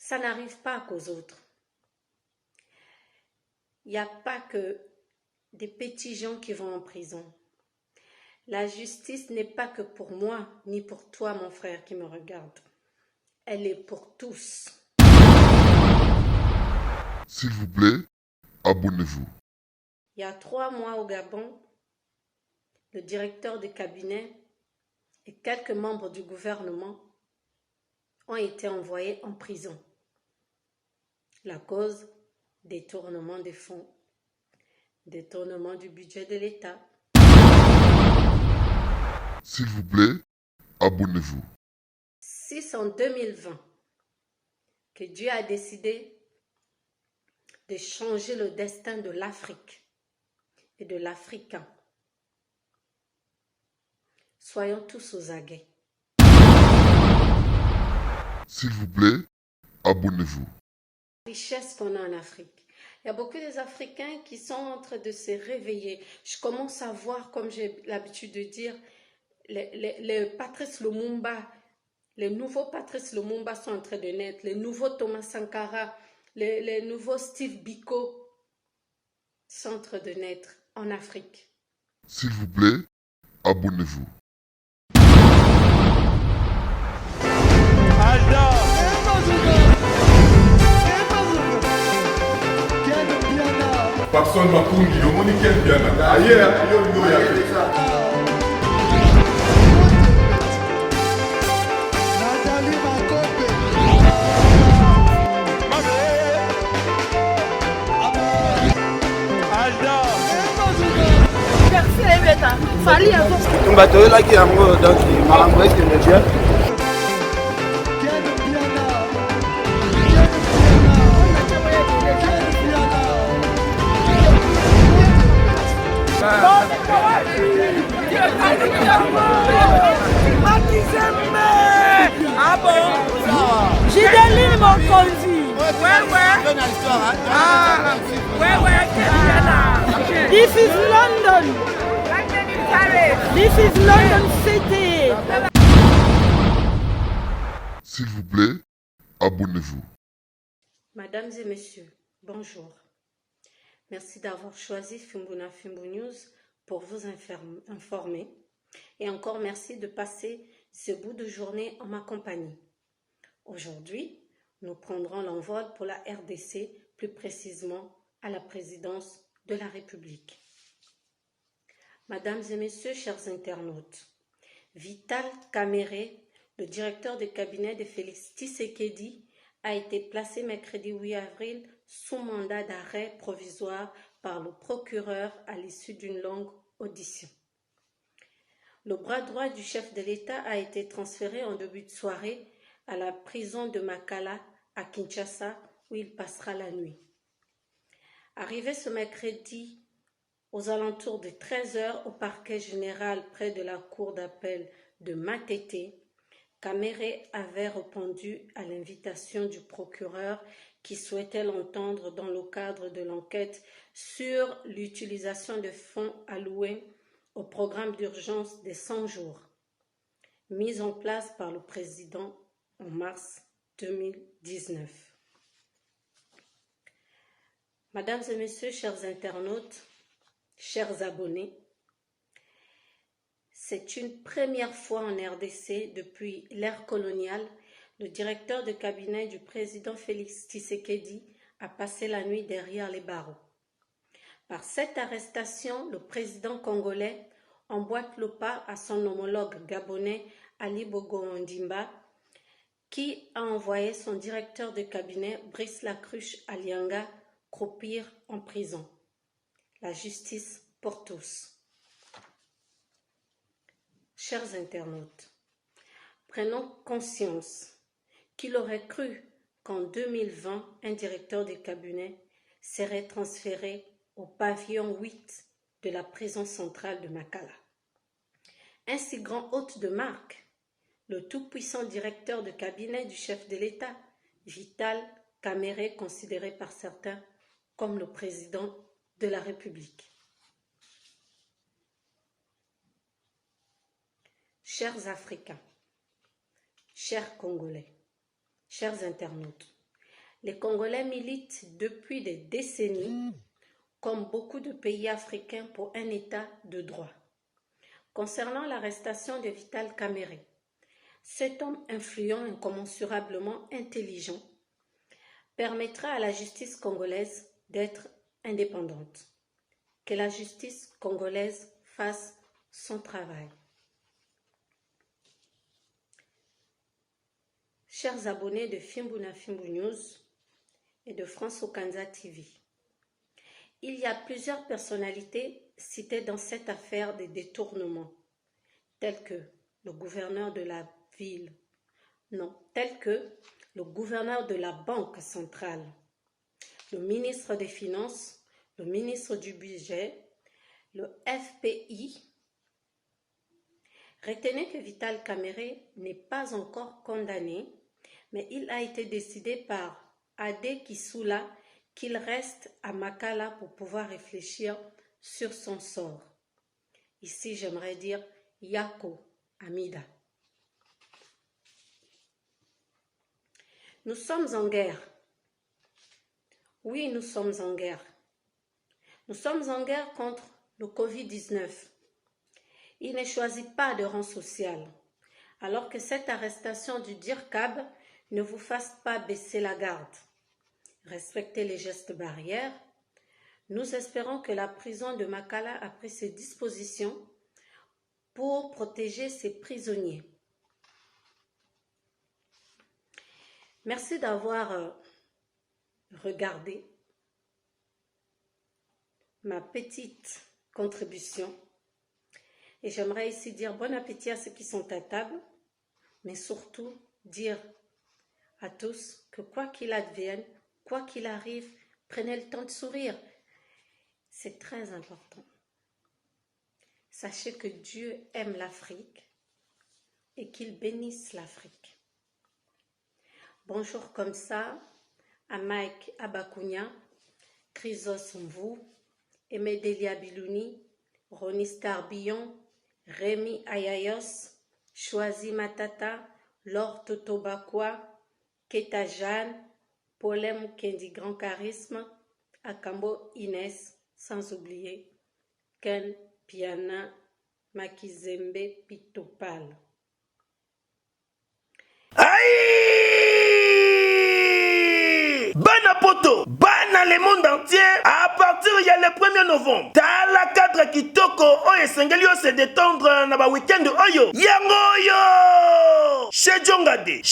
Ça n'arrive pas qu'aux autres. Il n'y a pas que des petits gens qui vont en prison. La justice n'est pas que pour moi, ni pour toi, mon frère qui me regarde. Elle est pour tous. S'il vous plaît, abonnez-vous. Il y a 3 mois au Gabon, le directeur de cabinet et quelques membres du gouvernement ont été envoyés en prison. La cause, détournement des fonds, détournement du budget de l'État. S'il vous plaît, abonnez-vous. Si c'est en 2020 que Dieu a décidé de changer le destin de l'Afrique et de l'Africain, soyons tous aux aguets. S'il vous plaît, abonnez-vous. La richesse qu'on a en Afrique. Il y a beaucoup d'Africains qui sont en train de se réveiller. Je commence à voir, comme j'ai l'habitude de dire, les Patrice Lumumba, les nouveaux Patrice Lumumba sont en train de naître, les nouveaux Thomas Sankara, les nouveaux Steve Biko sont en train de naître en Afrique. S'il vous plaît, abonnez-vous. Pakson Makungi, le monde qui est bien. Ailleurs, il y a Bateau là qui est en gros, donc il m'a envoyé que le Dieu. Ah bon? J'ai des lignes mon conduit. Ah, This is London. This is London City. S'il vous plaît, abonnez-vous. Mesdames et messieurs, bonjour. Merci d'avoir choisi Fimbuna Fimbu News pour vous informer. Et encore merci de passer ce bout de journée en ma compagnie. Aujourd'hui, nous prendrons l'envol pour la RDC, plus précisément à la présidence de la République. Mesdames et messieurs, chers internautes, Vital Kamerhe, le directeur de cabinet de Félix Tshisekedi, a été placé mercredi 8 avril sous mandat d'arrêt provisoire par le procureur à l'issue d'une longue audition. Le bras droit du chef de l'État a été transféré en début de soirée à la prison de Makala à Kinshasa où il passera la nuit. Arrivé ce mercredi aux alentours de 13 h au parquet général près de la cour d'appel de Matete, Kamerhe avait répondu à l'invitation du procureur qui souhaitait l'entendre dans le cadre de l'enquête sur l'utilisation de fonds alloués au programme d'urgence des 100 jours, mis en place par le président en mars 2019. Mesdames et messieurs, chers internautes, chers abonnés, c'est une première fois en RDC depuis l'ère coloniale, le directeur de cabinet du président Félix Tshisekedi a passé la nuit derrière les barreaux. Par cette arrestation, le président congolais emboîte le pas à son homologue gabonais Ali Bongo Ondimba, qui a envoyé son directeur de cabinet Brice Lacruche Alianga croupir en prison. La justice pour tous. Chers internautes, prenons conscience qu'il aurait cru qu'en 2020, un directeur de cabinet serait transféré au pavillon 8 de la prison centrale de Makala. Un si grand hôte de marque, le tout-puissant directeur de cabinet du chef de l'État, Vital Kamerhe, considéré par certains comme le président de la République. Chers Africains, chers Congolais, chers internautes, Les Congolais militent depuis des décennies, comme beaucoup de pays africains, pour un état de droit. Concernant l'arrestation de Vital Kamerhe, cet homme influent et incommensurablement intelligent permettra à la justice congolaise d'être indépendante. Que la justice congolaise fasse son travail. Chers abonnés de Fimbuna Fimbu News et de France Okanza TV, il y a plusieurs personnalités citées dans cette affaire de détournement, telles que le gouverneur de la ville, tels que le gouverneur de la Banque centrale, le ministre des Finances, le ministre du Budget, le FPI. Retenez que Vital Kamerhe n'est pas encore condamné, mais il a été décidé par Adé Kisula qu'il reste à Makala pour pouvoir réfléchir sur son sort. Ici, j'aimerais dire Yako Amida. Nous sommes en guerre. Oui, nous sommes en guerre. Nous sommes en guerre contre le Covid-19. Il ne choisit pas de rang social. Alors que cette arrestation du DIRCAB ne vous fasse pas baisser la garde. Respectez les gestes barrières. Nous espérons que la prison de Makala a pris ses dispositions pour protéger ses prisonniers. Merci d'avoir regardé ma petite contribution. Et j'aimerais ici dire bon appétit à ceux qui sont à table, mais surtout dire à tous que quoi qu'il advienne, quoi qu'il arrive, prenez le temps de sourire. C'est très important. Sachez que Dieu aime l'Afrique et qu'il bénisse l'Afrique. Bonjour comme ça à Mike Abakunya, Chrysos Mvou, Emedelia Bilouni, Ronnie Starbillon, Rémi Ayayos, Choisi Matata, Laure Totobakwa, Keta Jeanne, Polem Kendi Grand Charisme, Akambo Inès, sans oublier Ken Piana Makizembe Pitopal. Aïe! Bana poto, bana le monde entier, à partir il y a le 1er novembre. Tala cadre kitoko, oye sengeli yo se détendre na ba week-end oyo. Yango yo! Chez Jongade,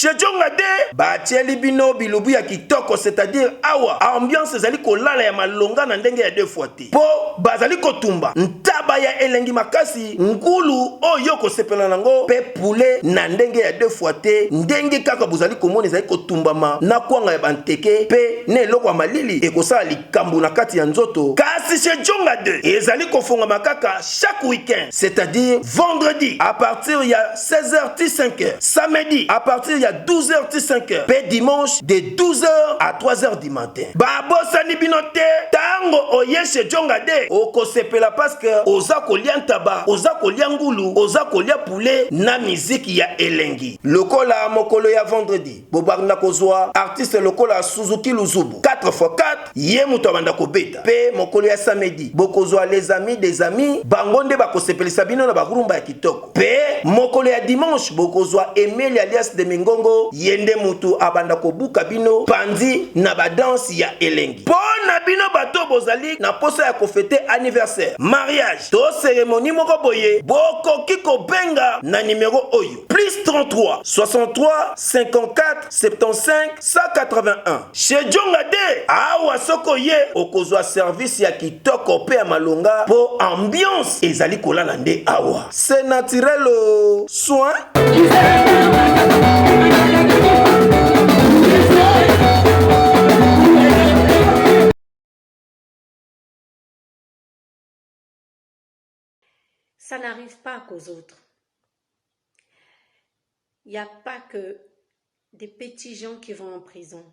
batieli bino bilubu ya kitoko, c'est-à-dire awa, ambiance zali kolala ya malonga na ndenge ya 2 fois te. Po bazali kotumba, ntaba ya elengi makasi, ngulu oyo kosepela nango, pe poulet na ndenge ya 2 fois te, ndenge kaka bozali komona zali kotumbama na kwanga ya banteke, pe ne eloko ya malili ekosala likambo na kati ya nzoto. Kasi chez Jongade, ezali kofonga makaka chaque week-end, c'est-à-dire vendredi à partir il y a 16h-5h, samedi à partir il y a 12h-5h, pe dimanche de 12h à 3h du matin. Babosani binote, tango oye chez Jongade, okosepela parce que oza kolia ntaba, oza kolia ngulu, oza kolia poulet na musique ya elengi. Lokola mokolo ya vendredi, bobarna kozwa artiste lokola Suzuki Luzubu 4x4 ye muto banda kobeta. Pe mokolo ya samedi bokozwa les amis des amis bangonde bakosepelisa bino na bagurumba ya kitoko. Pe mokolo ya dimanche bokozwa Emile alias de Mingongo yende mutu abanda kobuka bino pandi na badanse ya elengi. Pona bino bato bozali na posa ya kofete anniversaire, mariage to cérémonie moko boye, bokoki kobenga na numéro oyo plus 33 63 54 75 181. Chez Jongade awa soko ye okozwa service ya kitoko pe ya malonga po ambiance ezali kolala nde awa. C'est naturel soin. Ça n'arrive pas qu'aux autres. Il n'y a pas que des petits gens qui vont en prison.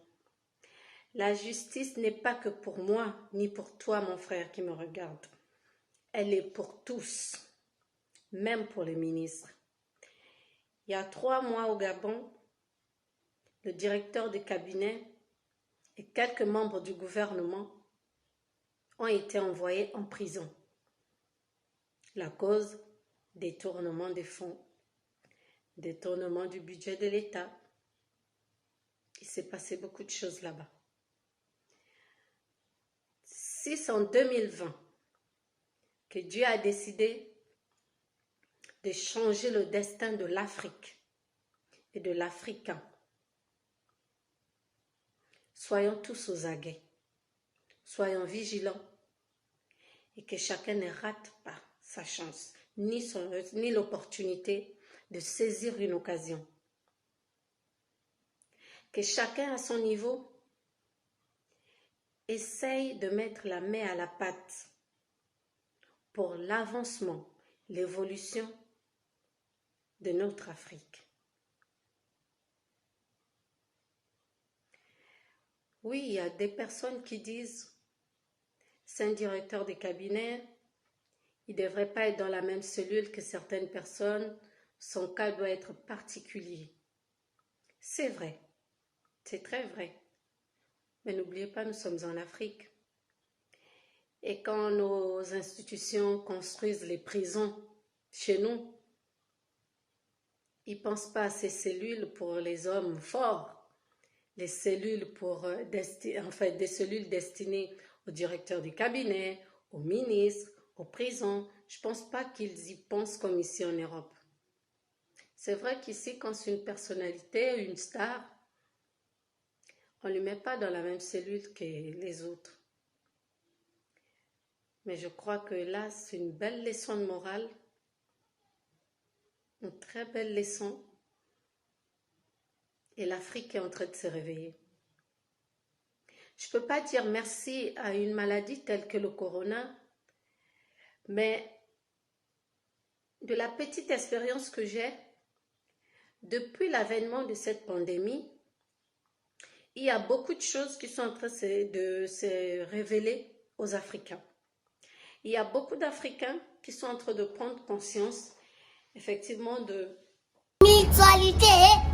La justice n'est pas que pour moi, ni pour toi, mon frère, qui me regarde. Elle est pour tous, même pour les ministres. Il y a 3 mois au Gabon, le directeur de cabinet et quelques membres du gouvernement ont été envoyés en prison. La cause, détournement des fonds, détournement du budget de l'État. Il s'est passé beaucoup de choses là-bas. Si c'est en 2020 que Dieu a décidé de changer le destin de l'Afrique et de l'Africain, soyons tous aux aguets, soyons vigilants et que chacun ne rate pas sa chance, ni l'opportunité de saisir une occasion. Que chacun à son niveau essaye de mettre la main à la pâte pour l'avancement, l'évolution de notre Afrique. Oui, il y a des personnes qui disent c'est un directeur de cabinet, il ne devrait pas être dans la même cellule que certaines personnes, son cas doit être particulier. C'est vrai, c'est très vrai. Mais n'oubliez pas, nous sommes en Afrique. Et quand nos institutions construisent les prisons chez nous, ils ne pensent pas à ces cellules pour les hommes forts, les cellules des cellules destinées aux directeurs du cabinet, aux ministres, aux prisons. Je ne pense pas qu'ils y pensent comme ici en Europe. C'est vrai qu'ici, quand c'est une personnalité, une star, on ne lui met pas dans la même cellule que les autres. Mais je crois que là, c'est une belle leçon de morale, une très belle leçon. Et l'Afrique est en train de se réveiller. Je ne peux pas dire merci à une maladie telle que le corona, mais de la petite expérience que j'ai, depuis l'avènement de cette pandémie, il y a beaucoup de choses qui sont en train de se révéler aux Africains. Il y a beaucoup d'Africains qui sont en train de prendre conscience, effectivement, de... Mutualité,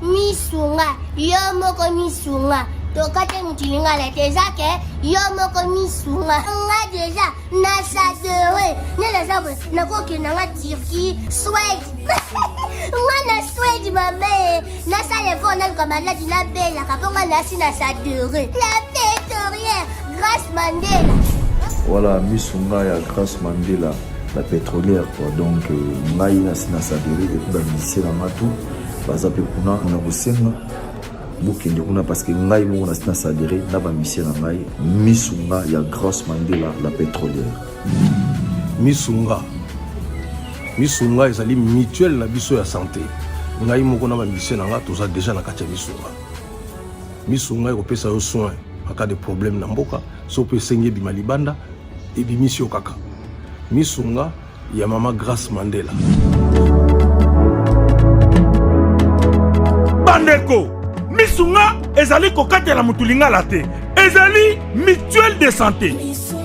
misunga, yomoko misunga. Tokate mutilinga la tezake, yomoko misunga. Nga déjà, nasa dewe. Nela sabwe, nakoki nanga Turquie, Suède. Nga na Suède mame. Nasa lefo na lukamala dina bela, kaponga nasi nasa dewe. La pétrolière, Grâce Mandela. Voilà, misunga ya Grâce Mandela. La pétrolière quoi, donc ngai na sadere et puis bamisé na matu baza pe kuna na kosenga bokende kuna parce que ngai mo na sadere na bamisé na ngai misunga ya Grâce Mandela la pétrolière. Misunga ezali mutuelle na biso ya santé. Ngai moko na bamisé na nga toza déjà na kati ya misunga ekopesa yo soin en cas de problème na mboka so pe senge bima libanda et bimisio kaka. Misunga ya mama Grâce Mandela. Bandeko, misunga ezali kokatela mutulinga la te. Ezali mutuelle de santé.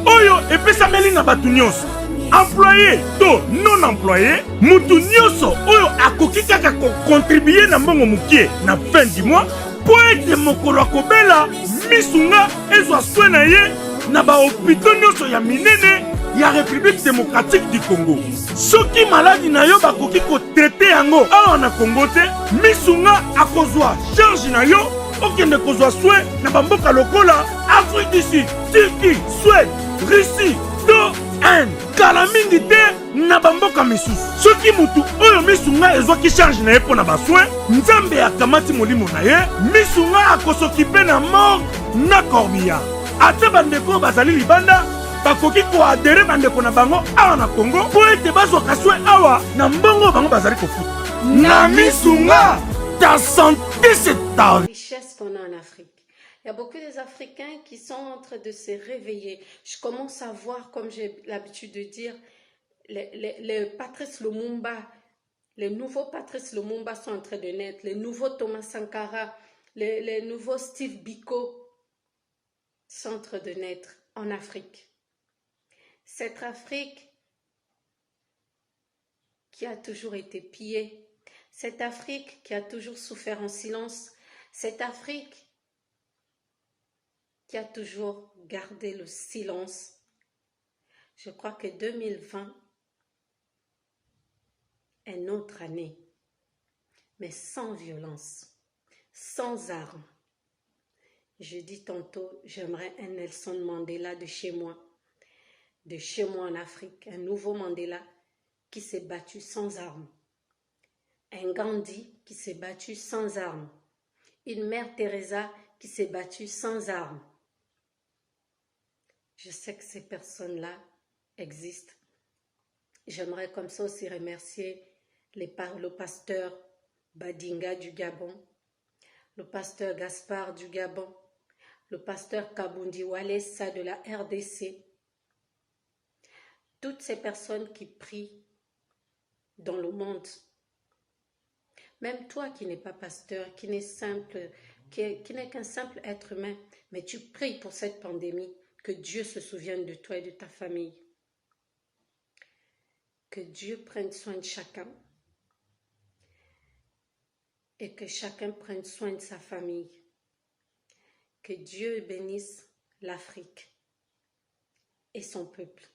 Oyo epesameli na batu nyonso. Employé to non employé, mutu nyonso oyo akoki kaka ko contribuer na mbongo mukie na fin du mois po ete mokolo akobela misunga ezwa soin na ye na ba hôpitaux nyonso ya minene ya République démocratique du Congo. Soki maladi na yo bakoki ko traiter yango awa na Congo te, misunga akozwa charge na yo okende kozwa soin na bamboka lokola Afrique du Sud, Turquie, Suède, Russie, to Inde. Kala mingi te na bamboka misusu. Soki mutu oyo misunga ezwaki charge na ye pona basoin, Nzambe akamati molimo na ye, misunga akosokipe na mort na corbillard. Ate bandeko bazali libanda bakoki ko adere bandeko na bango awa na Congo po ete bazwa kaswe awa na mbongo bango bazali kofuta. Na misunga, ta santé c'est ta richesse qu'on a en Afrique. Il y a beaucoup des Africains qui sont en train de se réveiller. Je commence à voir, comme j'ai l'habitude de dire, les Patrice Lumumba, les nouveaux Patrice Lumumba sont en train de naître, les nouveaux Thomas Sankara, les nouveaux Steve Biko sont en train de naître en Afrique. Cette Afrique qui a toujours été pillée, cette Afrique qui a toujours souffert en silence, cette Afrique qui a toujours gardé le silence. Je crois que 2020 est notre année, mais sans violence, sans armes. Je dis tantôt, j'aimerais un Nelson Mandela de chez moi en Afrique, un nouveau Mandela qui s'est battu sans armes, un Gandhi qui s'est battu sans armes, une Mère Teresa qui s'est battue sans armes. Je sais que ces personnes-là existent. J'aimerais comme ça aussi remercier le pasteur Badinga du Gabon, le pasteur Gaspard du Gabon, le pasteur Kabundi Walesa de la RDC, toutes ces personnes qui prient dans le monde. Même toi qui n'es pas pasteur, qui n'est qu'un simple être humain, mais tu pries pour cette pandémie, que Dieu se souvienne de toi et de ta famille. Que Dieu prenne soin de chacun et que chacun prenne soin de sa famille. Que Dieu bénisse l'Afrique et son peuple.